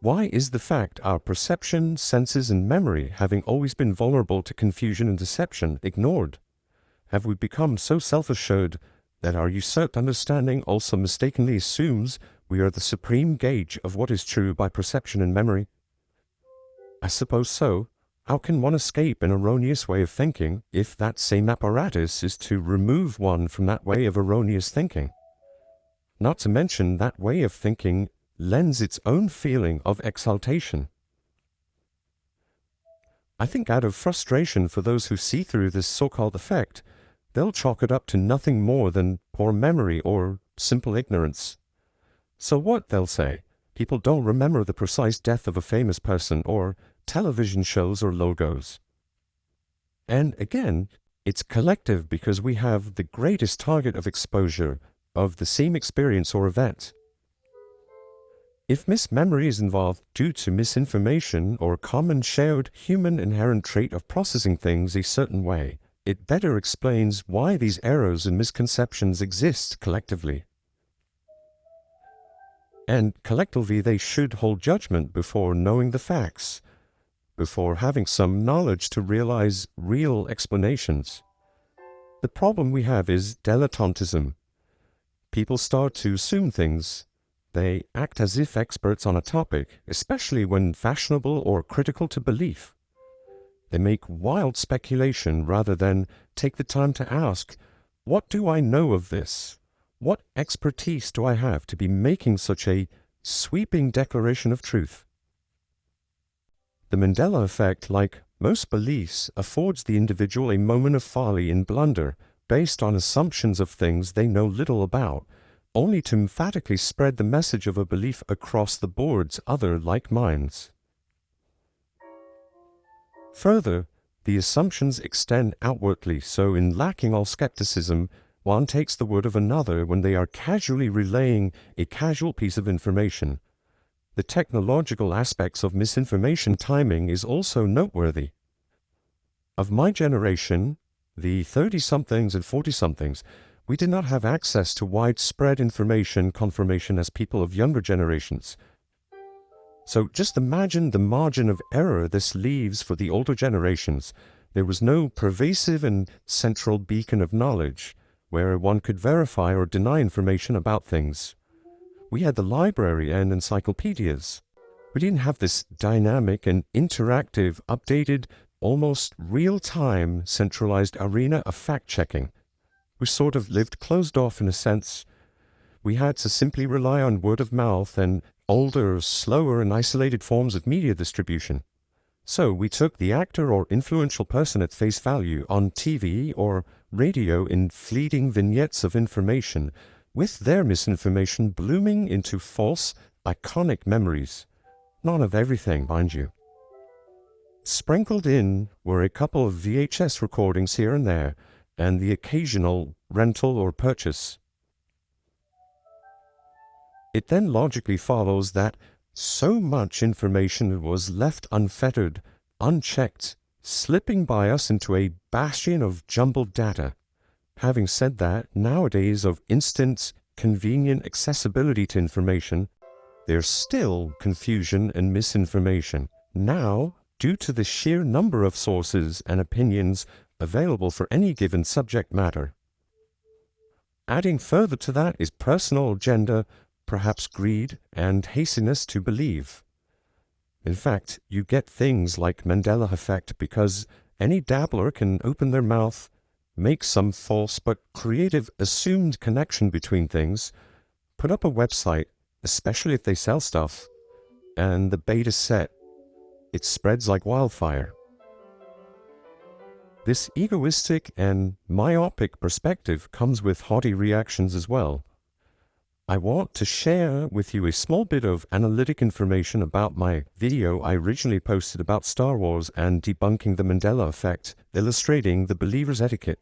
Why is the fact our perception, senses, and memory, having always been vulnerable to confusion and deception, ignored? Have we become so self-assured that our usurped understanding also mistakenly assumes we are the supreme gauge of what is true by perception and memory? I suppose so. How can one escape an erroneous way of thinking if that same apparatus is to remove one from that way of erroneous thinking? Not to mention that way of thinking lends its own feeling of exaltation. I think out of frustration for those who see through this so-called effect, they'll chalk it up to nothing more than poor memory or simple ignorance. So what, they'll say, people don't remember the precise death of a famous person or television shows or logos. And again, it's collective because we have the greatest target of exposure of the same experience or event. If mismemory is involved due to misinformation or common shared human inherent trait of processing things a certain way, it better explains why these errors and misconceptions exist collectively. And collectively they should hold judgment before knowing the facts, before having some knowledge to realize real explanations. The problem we have is dilettantism. People start to assume things. They act as if experts on a topic, especially when fashionable or critical to belief. They make wild speculation rather than take the time to ask, what do I know of this? What expertise do I have to be making such a sweeping declaration of truth? The Mandela effect, like most beliefs, affords the individual a moment of folly and blunder based on assumptions of things they know little about, only to emphatically spread the message of a belief across the board's other like minds. Further, the assumptions extend outwardly, so in lacking all skepticism, one takes the word of another when they are casually relaying a casual piece of information. The technological aspects of misinformation timing is also noteworthy. Of my generation, the 30-somethings and 40-somethings, we did not have access to widespread information confirmation as people of younger generations. So just imagine the margin of error this leaves for the older generations. There was no pervasive and central beacon of knowledge where one could verify or deny information about things. We had the library and encyclopedias. We didn't have this dynamic and interactive, updated, almost real-time centralized arena of fact-checking. We sort of lived closed off in a sense. We had to simply rely on word of mouth and older, slower, and isolated forms of media distribution. So we took the actor or influential person at face value on TV or radio in fleeting vignettes of information, with their misinformation blooming into false, iconic memories. None of everything, mind you. Sprinkled in were a couple of VHS recordings here and there, and the occasional rental or purchase. It then logically follows that so much information was left unfettered, unchecked, slipping by us into a bastion of jumbled data. Having said that, nowadays of instant, convenient accessibility to information, there's still confusion and misinformation. Now, due to the sheer number of sources and opinions available for any given subject matter. Adding further to that is personal agenda, perhaps greed, and hastiness to believe. In fact, you get things like Mandela effect because any dabbler can open their mouth, make some false but creative assumed connection between things, put up a website, especially if they sell stuff, and the bait is set. It spreads like wildfire. This egoistic and myopic perspective comes with haughty reactions as well. I want to share with you a small bit of analytic information about my video I originally posted about Star Wars and debunking the Mandela effect, illustrating the believer's etiquette.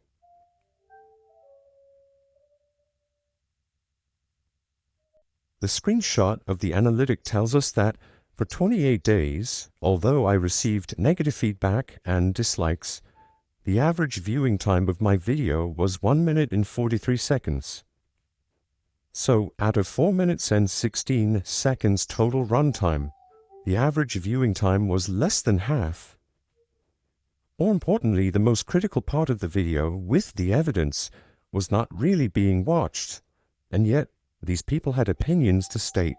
The screenshot of the analytic tells us that for 28 days, although I received negative feedback and dislikes, the average viewing time of my video was 1 minute and 43 seconds. So, out of 4 minutes and 16 seconds total runtime, The average viewing time was less than half. More importantly, the most critical part of the video, with the evidence, was not really being watched. And yet, these people had opinions to state.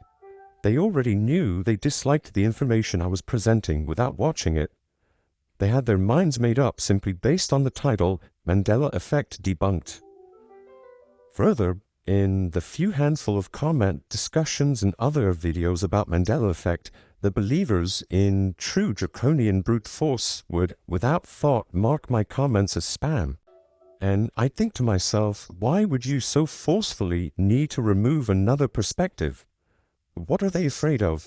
They already knew they disliked the information I was presenting without watching it. They had their minds made up simply based on the title, Mandela Effect Debunked. Further, in the few handful of comment, discussions, and other videos about Mandela Effect, the believers in true draconian brute force would, without thought, mark my comments as spam. And I think to myself, why would you so forcefully need to remove another perspective? What are they afraid of?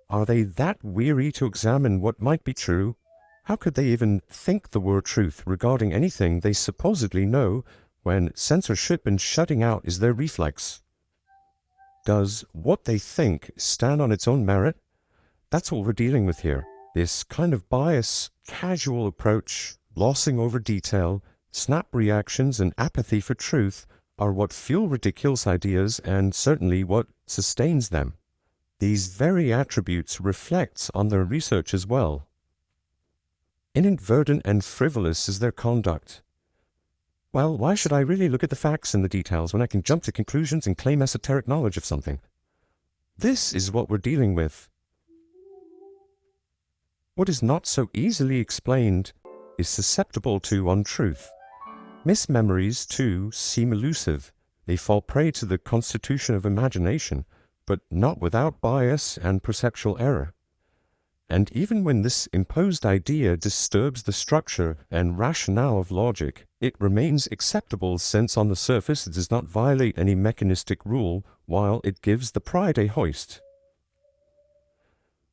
Are they that weary to examine what might be true? How could they even think the word truth regarding anything they supposedly know when censorship and shutting out is their reflex? Does what they think stand on its own merit? That's what we're dealing with here. This kind of bias, casual approach, glossing over detail, snap reactions, and apathy for truth are what fuel ridiculous ideas and certainly what sustains them. These very attributes reflect on their research as well. Inadvertent and frivolous is their conduct. Well, why should I really look at the facts and the details when I can jump to conclusions and claim esoteric knowledge of something? This is what we're dealing with. What is not so easily explained is susceptible to untruth. Mismemories, too, seem elusive. They fall prey to the constitution of imagination, but not without bias and perceptual error. And even when this imposed idea disturbs the structure and rationale of logic, it remains acceptable since on the surface it does not violate any mechanistic rule, while it gives the pride a hoist.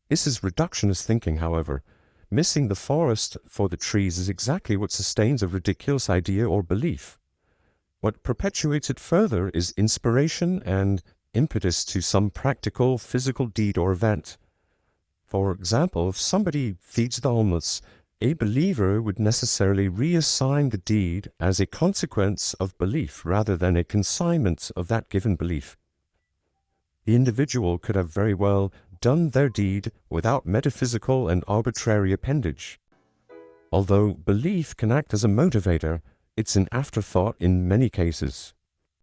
This is reductionist thinking, however. Missing the forest for the trees is exactly what sustains a ridiculous idea or belief. What perpetuates it further is inspiration and impetus to some practical physical deed or event. For example, if somebody feeds the homeless, a believer would necessarily reassign the deed as a consequence of belief rather than a consignment of that given belief. The individual could have very well done their deed without metaphysical and arbitrary appendage. Although belief can act as a motivator, it's an afterthought in many cases.